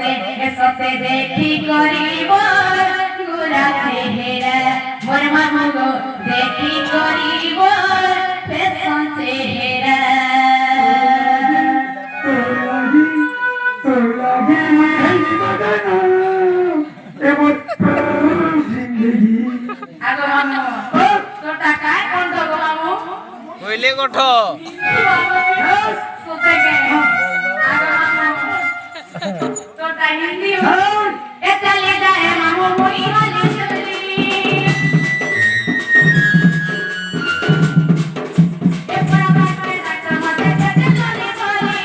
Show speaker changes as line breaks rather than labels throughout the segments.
এসতে দেখি করিব গোরা চেহারা মোর মামু গো দেখি করিব ফেশন চেহারা
তোর লাগে মেহেন্দি বাগানো এমন জিন্দগি
আগো মামু তো টাকা কোন তো গো মামু
কইলে গোঠ
সোতে কে আগো মামু তো টাই হিন্দি এ চলে যায় মামু মই হালি চলি এ পড়া পাতে ডাক্তার মতে চলে চলে চলি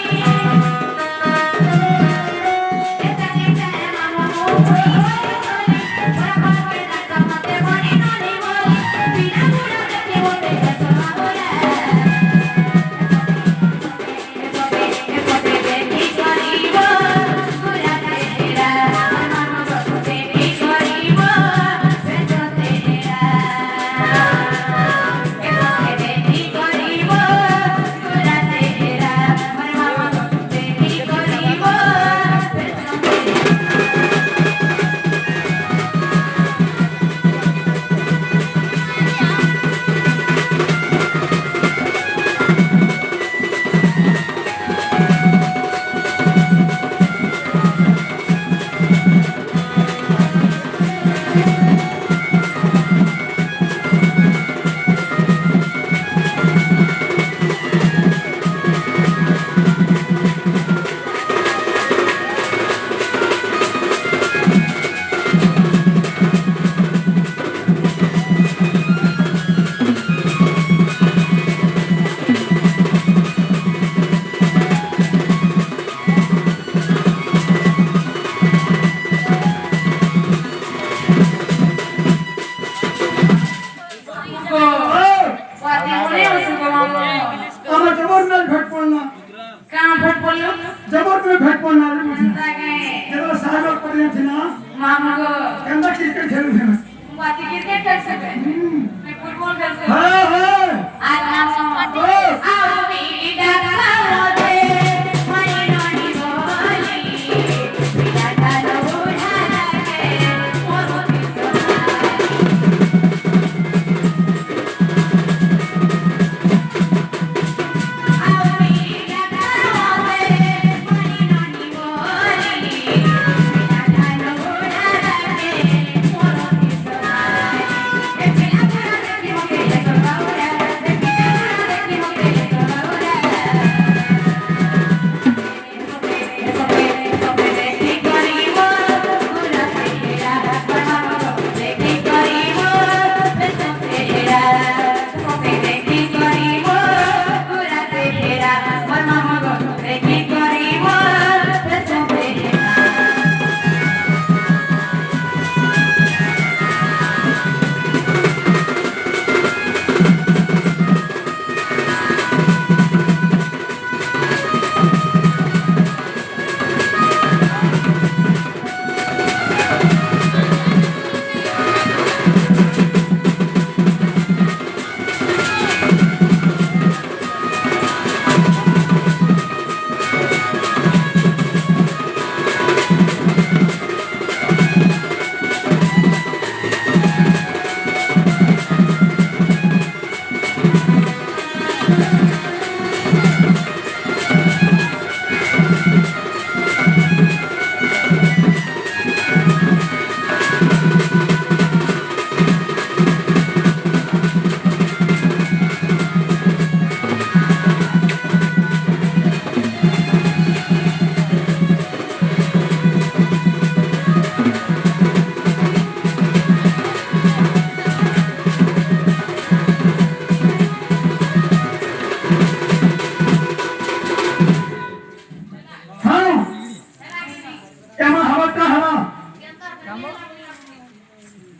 এ চলে যায় মামু মই হালি চলি পড়া পাতে ডাক্তার মতে বনি ননি বলি বিনা বুড়া দেখে বলতে সোনা বলে এসতে দেখি করিব গোরা চেহারা মামু গো দেখি করিব ফেশন চেহারা এসতে দেখি করিব গোরা চেহারা মামু গো দেখি করিব ফেশন চেহারা वाती बोले उसको मामू
আমার জবর না ভেট পড়না
कहां फट बोलो
জবর में ভেট পড়না রে মুঝে
ताके
যেগুলো সাহায্য করে না
मामू को
কেননা ক্রিকেট খেলবে না
वाती क्रिकेट खेल सकते मैं फुटबॉल खेल सकते
হ্যাঁ হ্যাঁ
आज मामू आओ बीटा खाओ दे मनी ननी बोली बीटा खाओ उठा के मोर आओ बीटा खाओ दे मनी ननी बोली बीटा खाओ उठा के मोर एपिला पुरा देखी मोके सोबाउरा देखी मोके सोबाउरा सोबे देखी करिवो गोरा चेहरा मामू देखी करिवो फैशन चेहरा सोबे देखी करिवो गोरा चेहरा मामू देखी करिवो फैशन चेहरा
হ্যাঁ এমন হবাটা হলা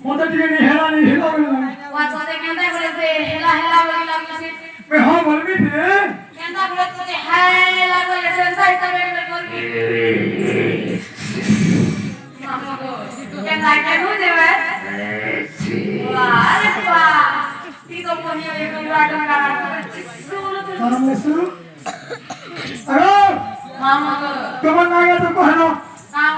মোটা টিকে নি হেলা নি হেলা বলে
वाचते केंदा बोले हेला हेला बोली लागছে
বে হ্যাঁ বলবি রে
केंदा बोले हेला बोले सेंसाई तबे करबी मामू को केंदा के हो देवे वाह अरे वाह ती तो कोनी एक बाटो का
তার মেসু আরে
मामू को
তোমার না গেছে কহনো
काम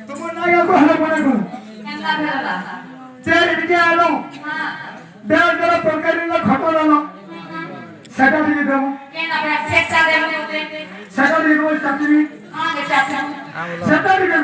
ତୁମ ନାଇଁ ଆକୁ ହେଲା ମନେ କର ସେ ଟିକେ ଆଇଲ ଦେହ ଦେହ ତରକାରୀ ଖଟ ଦେଲ ସେଟା ଟିକେ ଦେବ ସେଟା ଟିକେ ଦେବ ଚାକିରି ସେଟା ଟିକେ